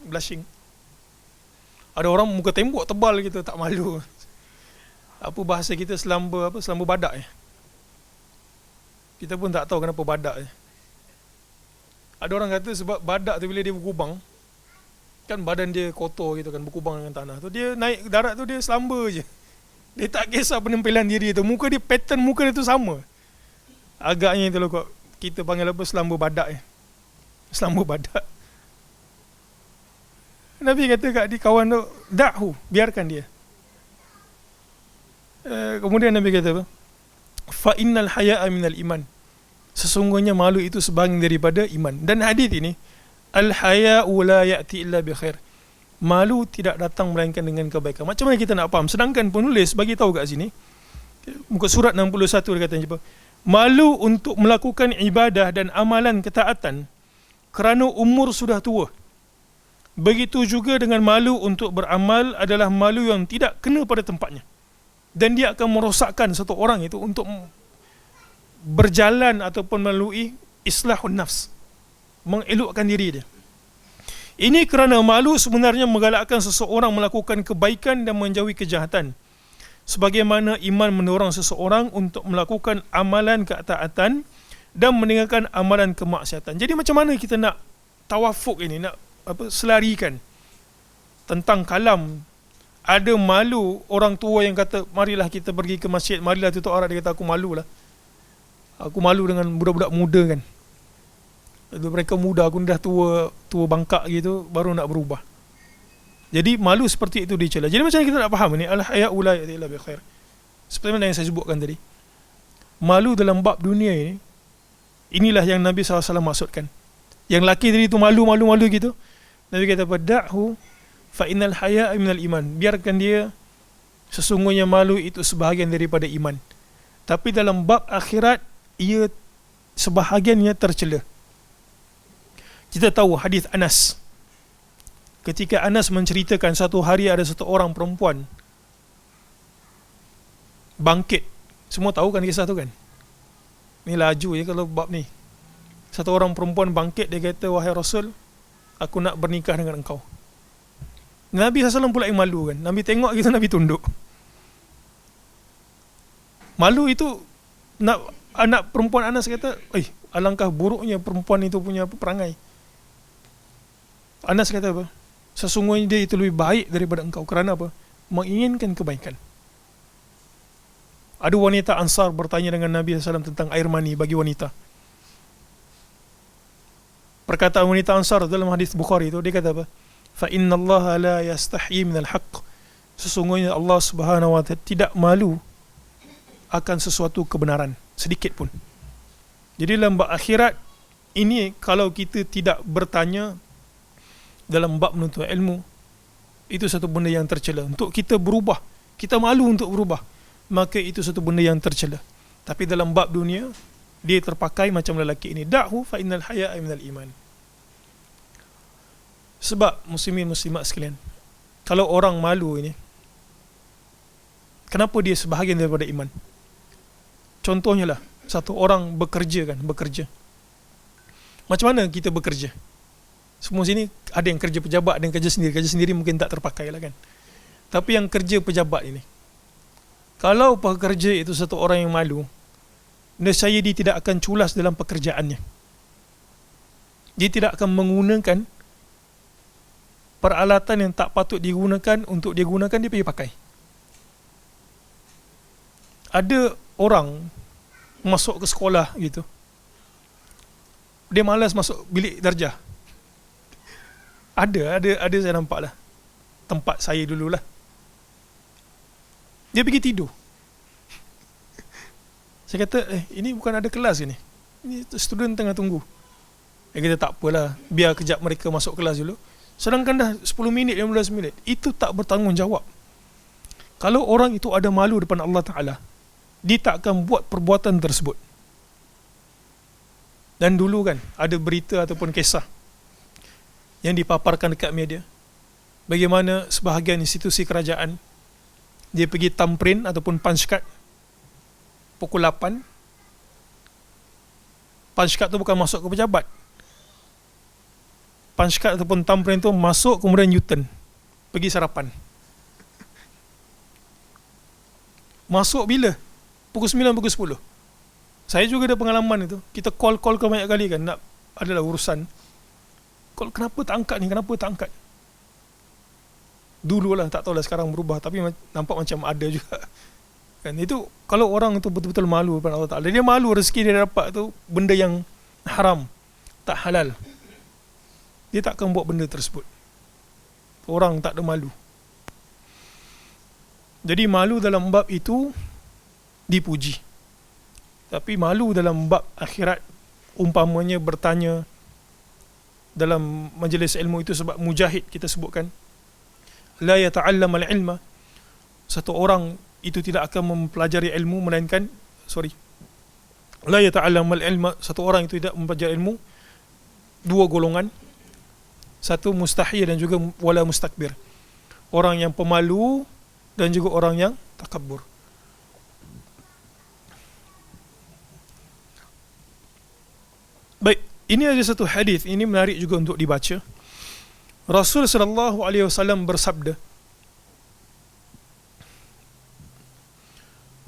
Ada orang muka tembok tebal gitu, tak malu. Apa bahasa kita selamba badak ya. Kita pun tak tahu kenapa badak je. Ada orang kata sebab badak tu bila dia berkubang, kan badan dia kotor gitu kan, berkubang dengan tanah tu, dia naik darat tu dia selamba je. Dia tak kisah penampilan diri tu. Muka dia, pattern muka dia tu sama. Agaknya itu loh kok kita panggil apa, selamba badak ya. Selamba badak. Nabi kata kat di kawan tu, da'hu, biarkan dia. Kemudian Nabi kata apa? Fa innal haya'a minal iman. Sesungguhnya malu itu sebahagian daripada iman. Dan hadis ini, al haya'u la ya'ti illa bi khair. Malu tidak datang melainkan dengan kebaikan. Macam mana kita nak faham? Sedangkan penulis bagi tahu kat sini, muka surat 61 dia kata apa? Malu untuk melakukan ibadah dan amalan ketaatan kerana umur sudah tua. Begitu juga dengan malu untuk beramal adalah malu yang tidak kena pada tempatnya. Dan dia akan merosakkan satu orang itu untuk berjalan ataupun melalui islahun nafs, mengelokkan diri dia. Ini kerana malu sebenarnya menggalakkan seseorang melakukan kebaikan dan menjauhi kejahatan, sebagaimana iman mendorong seseorang untuk melakukan amalan ketaatan dan meninggalkan amalan kemaksiatan. Jadi macam mana kita nak tawafuk ini, nak selarikan tentang kalam. Ada malu orang tua yang kata, marilah kita pergi ke masjid, marilah tutup aurat. Dia kata, aku malu lah. Aku malu dengan budak-budak muda kan. Mereka muda, aku dah tua bangkak gitu, baru nak berubah. Jadi malu seperti itu dicela. Jadi macam mana kita nak faham ni? Al-haya'u la ya'ti illa bi khair. Seperti mana yang saya sebutkan tadi. Malu dalam bab dunia ini, inilah yang Nabi SAW maksudkan. Yang laki tadi tu malu gitu. Nabi kata, da'hu fa innal haya'a minal iman. Biarkan dia, sesungguhnya malu itu sebahagian daripada iman. Tapi dalam bab akhirat, ia sebahagiannya tercela. Kita tahu hadis Anas. Ketika Anas menceritakan satu hari ada satu orang perempuan bangkit. Semua tahu kan kisah tu kan? Ni laju je kalau bab ni. Satu orang perempuan bangkit, dia kata, wahai Rasul, aku nak bernikah dengan engkau. Nabi SAW pula yang malu kan. Nabi tengok gitu, Nabi tunduk. Malu itu, anak perempuan Anas kata, alangkah buruknya perempuan itu punya perangai. Anas kata apa? Sesungguhnya dia itu lebih baik daripada engkau. Kerana apa? Menginginkan kebaikan. Ada wanita Ansar bertanya dengan Nabi SAW tentang air mani bagi wanita. Perkataan wanita Ansar dalam hadis Bukhari itu, dia kata apa? Fa innallaha la yastahyi minal haqq. Sesungguhnya Allah Subhanahu wa ta'ala tidak malu akan sesuatu kebenaran sedikit pun. Jadi dalam bab akhirat ini, kalau kita tidak bertanya dalam bab menuntut ilmu, itu satu benda yang tercela. Untuk kita berubah, kita malu untuk berubah, maka itu satu benda yang tercela. Tapi dalam bab dunia, dia terpakai macam lelaki ini, da'hu fa innal haya'a minal iman. Sebab muslimin muslimat sekalian, kalau orang malu ini, kenapa dia sebahagian daripada iman? Contohnya lah, satu orang bekerja. Macam mana kita bekerja? Semua sini ada yang kerja pejabat, ada yang kerja sendiri. Kerja sendiri mungkin tak terpakai lah kan. Tapi yang kerja pejabat ini, kalau pekerja itu satu orang yang malu, nescaya dia tidak akan culas dalam pekerjaannya. Dia tidak akan menggunakan peralatan yang tak patut digunakan untuk dia gunakan, dia pergi pakai. Ada orang masuk ke sekolah gitu, dia malas masuk bilik darjah. Ada saya nampak lah, tempat saya dululah. Dia pergi tidur. Saya kata, ini bukan ada kelas ini student tengah tunggu. Dia kata tak apalah, biar kejap mereka masuk kelas dulu. Sedangkan dah 10 minit, 15 minit. Itu tak bertanggungjawab. Kalau orang itu ada malu depan Allah Ta'ala, dia tak akan buat perbuatan tersebut. Dan dulu kan, ada berita ataupun kisah yang dipaparkan dekat media, bagaimana sebahagian institusi kerajaan, dia pergi tamprint ataupun punch card pukul 8. Punch card tu bukan masuk ke pejabat. Punch card ataupun tamprint tu masuk, kemudian U-turn, pergi sarapan. Masuk bila? Pukul 9, pukul 10. Saya juga ada pengalaman itu. Kita call ke banyak kali kan, nak adalah urusan. Call, kenapa tak angkat? Dulu lah, tak tahulah sekarang berubah, tapi nampak macam ada juga. Kan itu kalau orang itu betul-betul malu kepada Allah Ta'ala, dia malu rezeki dia dapat tu benda yang haram, tak halal, dia tak akan buat benda tersebut. Orang tak ada malu. Jadi malu dalam bab itu dipuji, tapi malu dalam bab akhirat, umpamanya bertanya dalam majlis ilmu itu, sebab Mujahid kita sebutkan, la yata'allam al-ilma, satu orang itu tidak akan mempelajari ilmu, melainkan la yata'allam al-ilma, satu orang itu tidak mempelajari ilmu, dua golongan, satu mustahil dan juga wala mustakbir, orang yang pemalu dan juga orang yang takabur. Baik, ini ada satu hadis, ini menarik juga untuk dibaca. Rasul sallallahu alaihi wasallam bersabda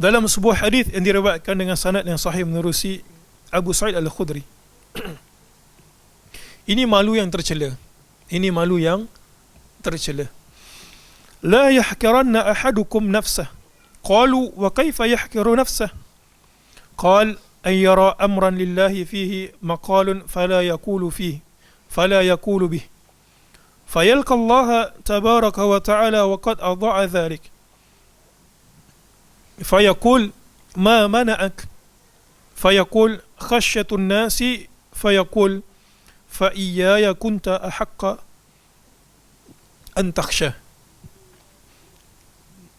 dalam sebuah hadis yang diriwayatkan dengan sanad yang sahih menerusi Abu Sa'id Al-Khudri. Ini malu yang tercela. La yahkiranna ahadukum nafsah. Qalu wa kaifa yahkiru nafsah? Qal an yara amran lillahi fihi maqalun fala yaqulu bih. Fayalqa Allah tabaraka wa ta'ala wa qad adha'a dhalik. Fayaqul ma mana'ak? Fayaqul khashyatun nasi. Fayaqul fa iyaya kunta ahaqqa an takhsha.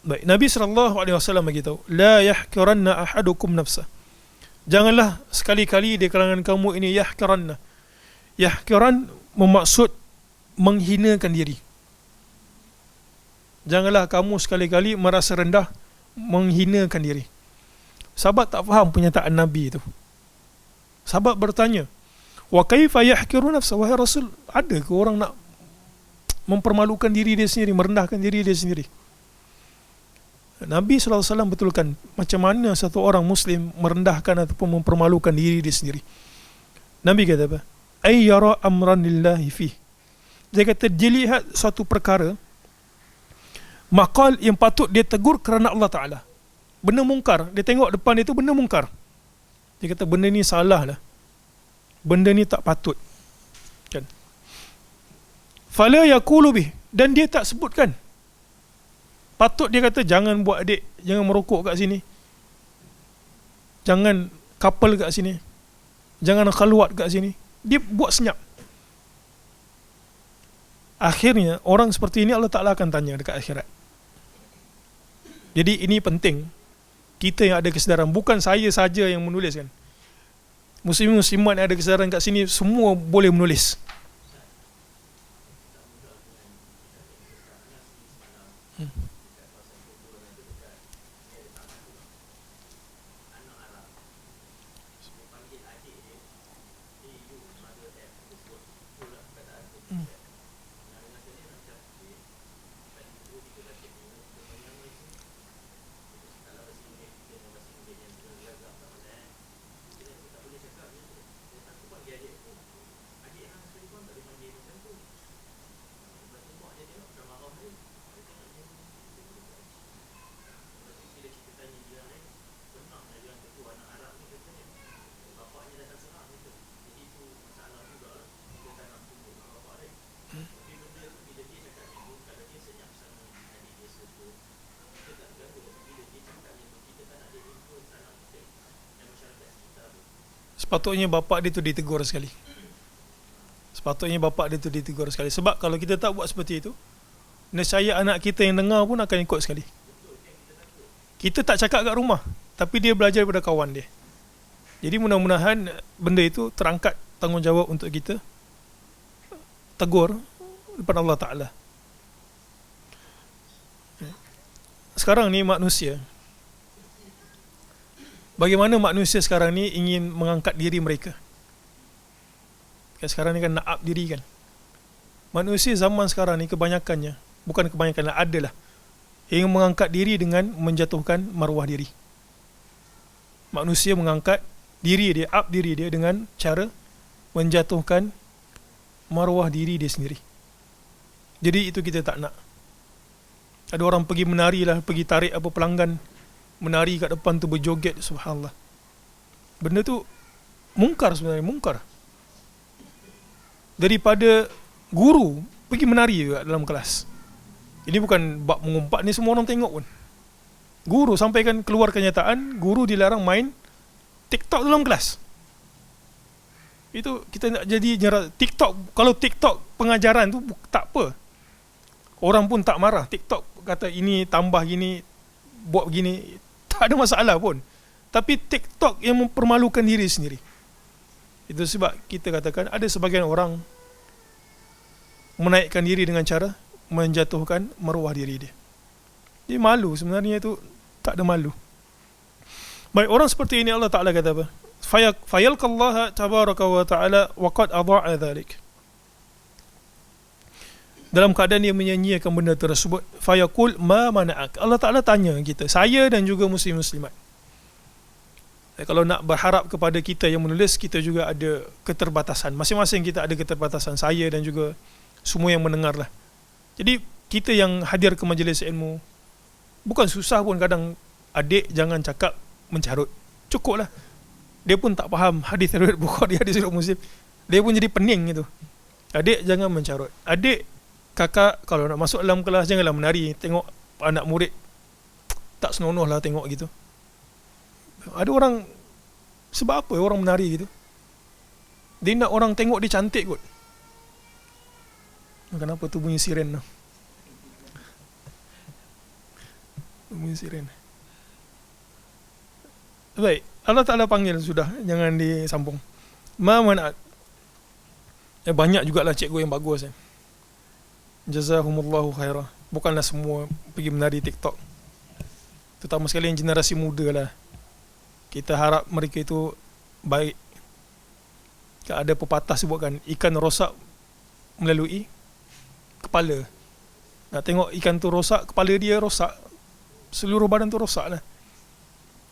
Baik, Nabi SAW beritahu, la yahkiranna ahadukum nafsah. Janganlah sekali-kali di kalangan kamu ini yahkiranna. Yahkiran bermaksud menghinakan diri. Janganlah kamu sekali-kali merasa rendah, menghinakan diri. Sahabat tak faham pernyataan Nabi itu. Sahabat bertanya, wa kaifa yahkiru nafsa, wahai Rasul, ada ke orang nak mempermalukan diri dia sendiri, merendahkan diri dia sendiri? Nabi SAW betulkan macam mana satu orang Muslim merendahkan ataupun mempermalukan diri dia sendiri. Nabi kata apa? Ay yara amran lillahi fih. Dia kata dia lihat satu perkara, maqal yang patut dia tegur kerana Allah Ta'ala. Benda mungkar, dia tengok depan dia tu benda mungkar. Dia kata benda ni salah lah, benda ni tak patut kan. Fala yaqulu bih, dan dia tak sebutkan. Patut dia kata jangan buat adik, jangan merokok kat sini, jangan couple kat sini, jangan khalwat kat sini. Dia buat senyap. akhirnya orang seperti ini Allah Ta'ala akan tanya dekat akhirat. Jadi ini penting, kita yang ada kesedaran, bukan saya saja yang menulis kan. Muslim-muslimat yang ada kesedaran kat sini semua boleh menulis. Sepatutnya bapak dia tu ditegur sekali. Sepatutnya bapak dia tu ditegur sekali. Sebab kalau kita tak buat seperti itu, nescaya anak kita yang dengar pun akan ikut sekali. Kita tak cakap kat rumah, tapi dia belajar daripada kawan dia. Jadi mudah-mudahan benda itu terangkat tanggungjawab untuk kita tegur depan Allah Ta'ala. Sekarang ni manusia, bagaimana manusia sekarang ni ingin mengangkat diri mereka. Sekarang ni kan nak up diri kan. Manusia zaman sekarang ni kebanyakannya, bukan kebanyakan, adalah ingin mengangkat diri dengan menjatuhkan maruah diri. Manusia mengangkat diri dia, up diri dia dengan cara menjatuhkan maruah diri dia sendiri. Jadi itu kita tak nak. Ada orang pergi menari lah, pergi tarik apa pelanggan, menari kat depan tu berjoget, subhanallah. Benda tu mungkar sebenarnya, mungkar. Daripada guru pergi menari juga dalam kelas. Ini bukan bab mengumpat, ni semua orang tengok pun. Guru sampaikan keluar kenyataan, guru dilarang main TikTok dalam kelas. Itu kita nak jadi TikTok. Kalau TikTok pengajaran tu tak apa, orang pun tak marah. TikTok kata ini tambah gini, buat begini, tak ada masalah pun. Tapi TikTok yang mempermalukan diri sendiri. Itu sebab kita katakan ada sebagian orang menaikkan diri dengan cara menjatuhkan maruah diri dia. Dia malu, sebenarnya itu tak ada malu. Baik, orang seperti ini Allah Ta'ala kata apa? Fayalqallaha tabaraka wa ta'ala wa qad adha'a dhalik. Dalam keadaan dia menyanyiakan benda tersebut, fayaqul ma mana'ak. Allah Ta'ala tanya kita, saya dan juga muslim-muslimat. Kalau nak berharap kepada kita yang menulis, kita juga ada keterbatasan. Masing-masing kita ada keterbatasan, saya dan juga semua yang mendengar lah. Jadi kita yang hadir ke majlis ilmu, bukan susah pun kadang, adik jangan cakap mencarut, cukup lah. Dia pun tak faham hadis riwayat Bukhari, hadis riwayat Muslim, dia pun jadi pening gitu. Adik jangan mencarut. Adik, kakak kalau nak masuk dalam kelas janganlah menari. Tengok anak murid tak senonoh lah tengok gitu. Ada orang, sebab apa orang menari gitu? Dia nak orang tengok dia cantik kot. Kenapa tu bunyi siren tu? Bunyi siren. Baik, Allah Ta'ala panggil sudah, jangan disambung. Ma mana'ak. Banyak jugalah cikgu yang bagus kan. Jazahumullahu khairah. Bukanlah semua pergi menari TikTok, terutama sekali yang generasi muda lah. Kita harap mereka itu baik. Ada pepatah sebutkan, ikan rosak melalui kepala. Nak tengok ikan tu rosak, kepala dia rosak, seluruh badan tu rosak lah.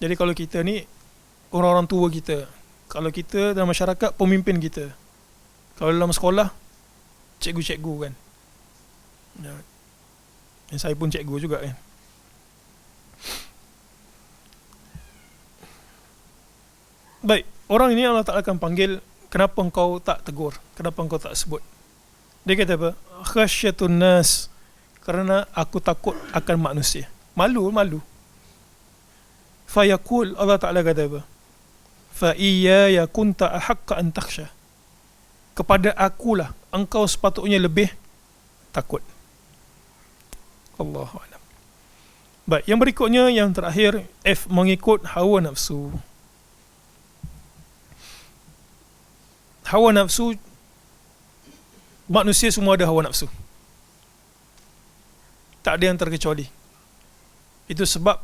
Jadi kalau kita ni orang-orang tua kita, kalau kita dalam masyarakat, pemimpin kita, kalau dalam sekolah, cikgu-cikgu kan. Saya pun cikgu juga kan. Baik, orang ini Allah Ta'ala akan panggil, kenapa engkau tak tegur, kenapa engkau tak sebut? Dia kata apa? Khasyatun nas, kerana aku takut akan manusia. Malu. Fayaqul, Allah Ta'ala kata apa? Fa iyaya kunta ahaqqa an takhsha. Kepada akulah engkau sepatutnya lebih takut. Allahu a'lam. Baik, yang berikutnya, yang terakhir, F, mengikut hawa nafsu. Hawa nafsu, manusia semua ada hawa nafsu. Tak ada yang terkecuali. Itu sebab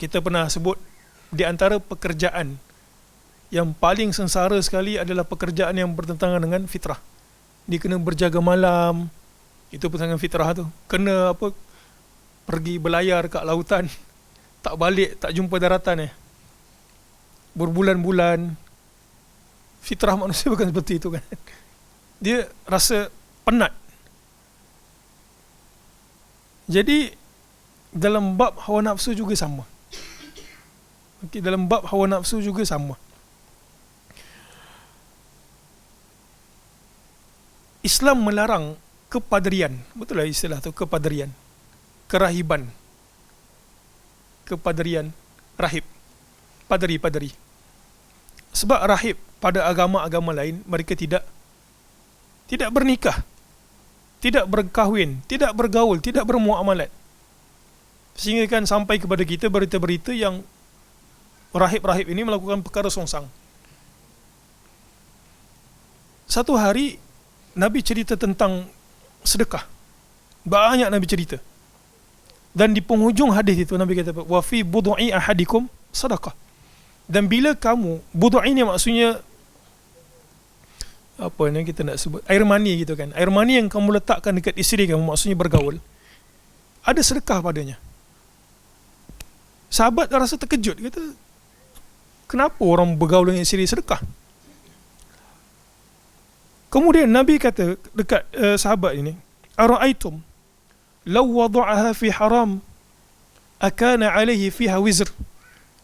kita pernah sebut di antara pekerjaan yang paling sengsara sekali adalah pekerjaan yang bertentangan dengan fitrah. Dia kena berjaga malam, itu pertentangan fitrah tu. Kena apa, pergi berlayar kat lautan, tak balik, tak jumpa daratan berbulan-bulan. Fitrah manusia bukan seperti itu kan. Dia rasa penat. Jadi dalam bab hawa nafsu juga sama. Okey, dalam bab hawa nafsu juga sama. Islam melarang kepaderian. Betul lah istilah tu, kepaderian. Kerahiban. Kepaderian, rahib. Paderi. Sebab rahib pada agama-agama lain, mereka tidak bernikah, tidak berkahwin, tidak bergaul, tidak bermuamalat. Sehingga kan sampai kepada kita berita-berita yang rahib-rahib ini melakukan perkara songsang. Satu hari Nabi cerita tentang sedekah. Banyak Nabi cerita. Dan di penghujung hadis itu Nabi kata, wa fi bud'i ahadikum sedekah. Dan bila kamu, bud'i ni maksudnya apa ni kita nak sebut, air mani gitu kan. Air mani yang kamu letakkan dekat isteri kamu, maksudnya bergaul, ada sedekah padanya. Sahabat rasa terkejut, kata, kenapa orang bergaul dengan isteri sedekah? Kemudian Nabi kata dekat sahabat ini, ara'aitum law wada'aha fi haram akana alaihi fiha wizr.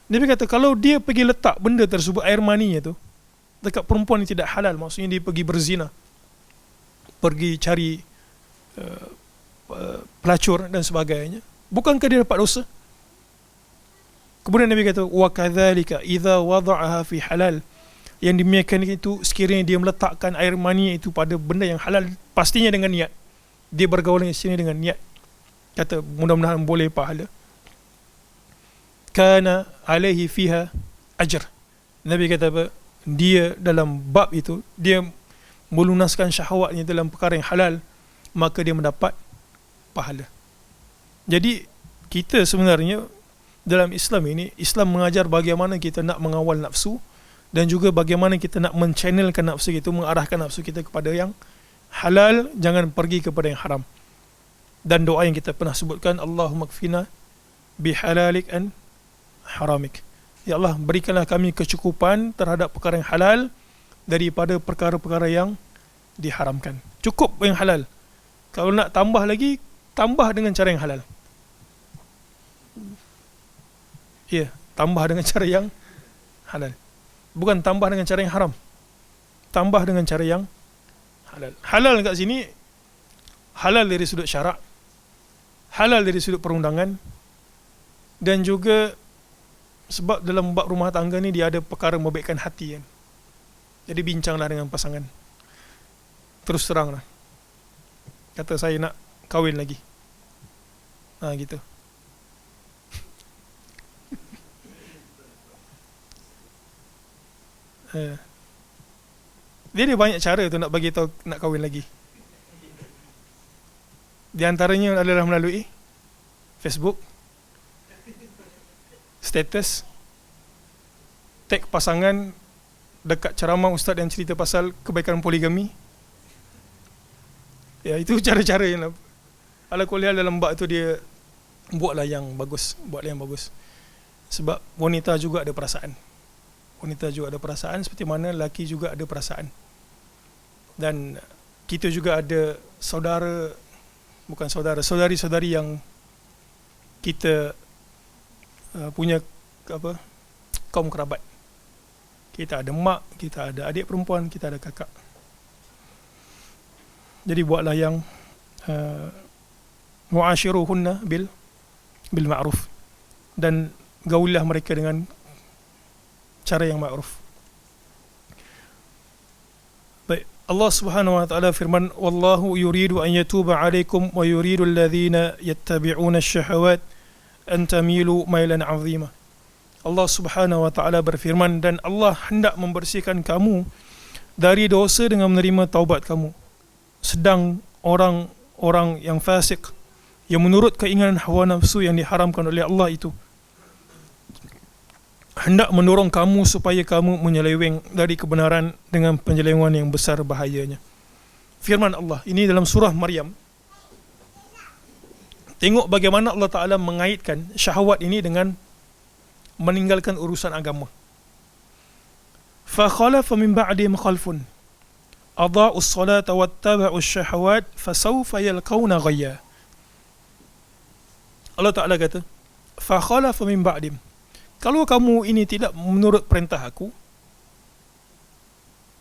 Nabi kata, kalau dia pergi letak benda tersebut, air maninya tu, dekat perempuan yang tidak halal, maksudnya dia pergi berzina, pergi cari pelacur dan sebagainya, bukankah dia dapat dosa? Kemudian Nabi kata, wa kadzalika idza wada'aha fi halal. Yang demikian itu, sekiranya dia meletakkan air mani itu pada benda yang halal, pastinya dengan niat. Dia bergaul dengan sini dengan niat. Kata, mudah-mudahan boleh pahala. Kana alaihi fiha ajr. Nabi kata apa? Dia dalam bab itu, dia melunaskan syahwatnya dalam perkara yang halal, maka dia mendapat pahala. Jadi kita sebenarnya dalam Islam ini, Islam mengajar bagaimana kita nak mengawal nafsu, dan juga bagaimana kita nak menchannelkan nafsu kita, mengarahkan nafsu kita kepada yang halal, jangan pergi kepada yang haram. Dan doa yang kita pernah sebutkan, Allahumma kfina bihalalik an haramik. Ya Allah, berikanlah kami kecukupan terhadap perkara yang halal daripada perkara-perkara yang diharamkan. Cukup yang halal. Kalau nak tambah lagi, tambah dengan cara yang halal. Ya, tambah dengan cara yang halal. Bukan tambah dengan cara yang haram. Tambah dengan cara yang halal. Halal kat sini, halal dari sudut syarak, halal dari sudut perundangan, dan juga sebab dalam bab rumah tangga ni dia ada perkara membaikkan hati kan. Jadi bincanglah dengan pasangan. Terus teranglah. Kata, saya nak kahwin lagi. Gitu. Dia ada banyak cara tu nak bagi tahu nak kahwin lagi. Di antaranya adalah melalui Facebook, status, tag pasangan dekat ceramah ustaz yang cerita pasal kebaikan poligami. Ya, itu cara-cara yang ala kuliah dalam bab tu dia buatlah yang bagus, sebab wanita juga ada perasaan. Wanita juga ada perasaan seperti mana lelaki juga ada perasaan. Dan kita juga ada saudari-saudari yang kita punya kaum kerabat. Kita ada mak, kita ada adik perempuan, kita ada kakak. Jadi buatlah yang mu'ashiruhunna bil ma'ruf, dan gaulilah mereka dengan cara yang ma'ruf. Baik, Allah Subhanahu wa taala firman, wallahu yuridu an yatuba alaikum wa yuridu alladhina yattabi'una asy-syahawat an tamilu mailan 'azima. Allah Subhanahu wa taala berfirman, dan Allah hendak membersihkan kamu dari dosa dengan menerima taubat kamu. Sedang orang-orang yang fasik, yang menurut keinginan hawa nafsu yang diharamkan oleh Allah itu, hendak mendorong kamu supaya kamu menyeleweng dari kebenaran dengan penyelewengan yang besar bahayanya. Firman Allah ini dalam surah Maryam. Tengok bagaimana Allah Ta'ala mengaitkan syahwat ini dengan meninggalkan urusan agama. فَخَلَفَ مِنْ بَعْدِهِمْ خَلْفٌ أَضَاعُوا الصَّلَاةَ وَاتَّبَعُوا الشَّهَوَاتِ فَسَوْفَ يَلْقَوْنَ غَيًّا. Allah Ta'ala kata, فَخَلَفَ مِنْ بَعْدِهِمْ, kalau kamu ini tidak menurut perintah aku,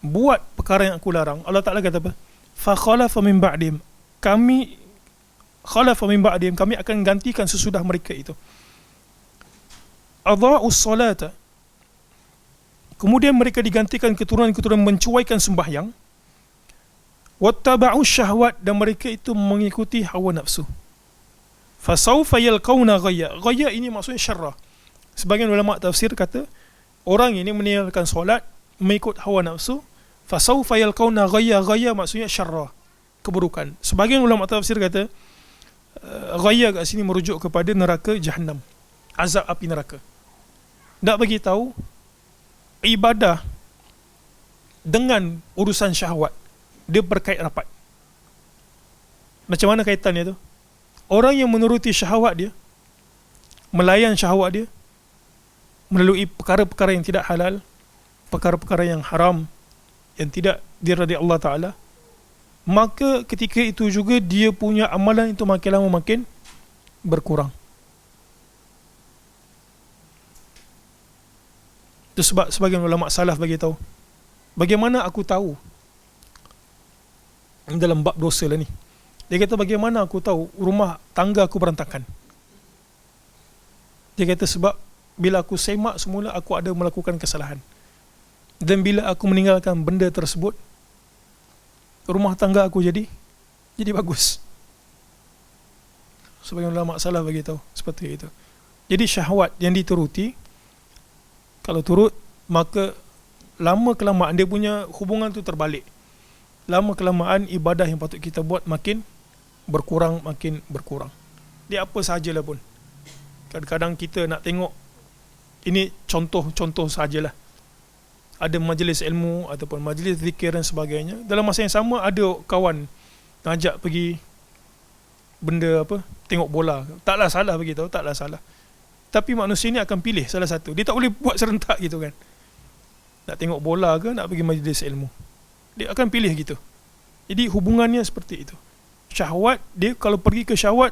buat perkara yang aku larang, Allah Ta'ala kata apa? فَخَلَفَ مِنْ بَعْدِهِمْ, kami akan gantikan sesudah mereka itu. أَضَاعُوا الصَّلَاةَ, kemudian mereka digantikan keturunan-keturunan mencuaikan sembahyang. وَاتَّبَعُوا الشَّهْوَاتِ, dan mereka itu mengikuti hawa nafsu. فَسَوْفَ يَلْقَوْنَ غَيًّا, غَيَّا ini maksudnya syarrah. Sebagian ulama tafsir kata, orang ini meninggalkan solat, mengikut hawa nafsu, fasawfa yalqawna ghayya, ghayya maksudnya syarrah, keburukan. Sebagian ulama tafsir kata, ghayya kat sini merujuk kepada neraka Jahannam, azab api neraka. Nak bagi tahu ibadah dengan urusan syahwat dia berkait rapat. Macam mana kaitannya tu? Orang yang menuruti syahwat dia, melayan syahwat dia melalui perkara-perkara yang tidak halal, perkara-perkara yang haram, yang tidak diridai Allah Ta'ala, maka ketika itu juga dia punya amalan itu makin lama makin berkurang. Itu sebab sebagian ulama salaf bagi tahu, bagaimana aku tahu dalam bab dosa lah ni, dia kata bagaimana aku tahu rumah tangga aku berantakan. Dia kata sebab bila aku semak semula aku ada melakukan kesalahan, dan bila aku meninggalkan benda tersebut, rumah tangga aku jadi bagus. Sebagian ulama salah bagi tahu seperti itu. Jadi syahwat yang dituruti, kalau turut, maka lama kelamaan dia punya hubungan tu terbalik. Lama kelamaan ibadah yang patut kita buat makin berkurang. Dia apa sahajalah pun. Kadang-kadang kita nak tengok, ini contoh sahajalah, ada majlis ilmu ataupun majlis zikir dan sebagainya, dalam masa yang sama ada kawan ngajak pergi benda apa, tengok bola. Taklah salah bagi tahu, taklah salah. Tapi manusia ni akan pilih salah satu. Dia tak boleh buat serentak gitu kan. Nak tengok bola ke nak pergi majlis ilmu, dia akan pilih gitu. Jadi hubungannya seperti itu. Syahwat, dia kalau pergi ke syahwat,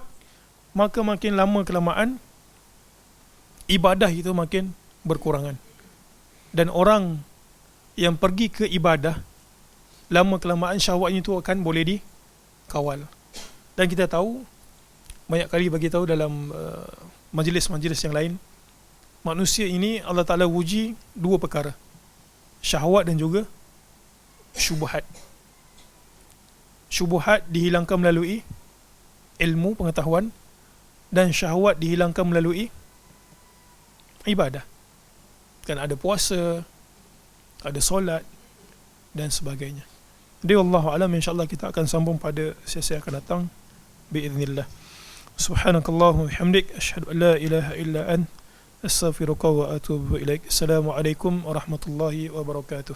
maka makin lama kelamaan ibadah itu makin berkurangan. Dan orang yang pergi ke ibadah, lama kelamaan syahwatnya itu akan boleh dikawal. Dan kita tahu, banyak kali bagi tahu dalam majlis-majlis yang lain, manusia ini Allah Ta'ala uji dua perkara, syahwat dan juga syubhat. Syubhat dihilangkan melalui ilmu, pengetahuan, dan syahwat dihilangkan melalui ibadah. Kan ada puasa, ada solat dan sebagainya. Jadi wallahu alam, insya-Allah kita akan sambung pada sesi akan datang biiznillah. Subhanakallahumma bihamdik, asyhadu an la ilaha illa ant, astaghfiruka wa atubu ilaik. Assalamualaikum warahmatullahi wabarakatuh.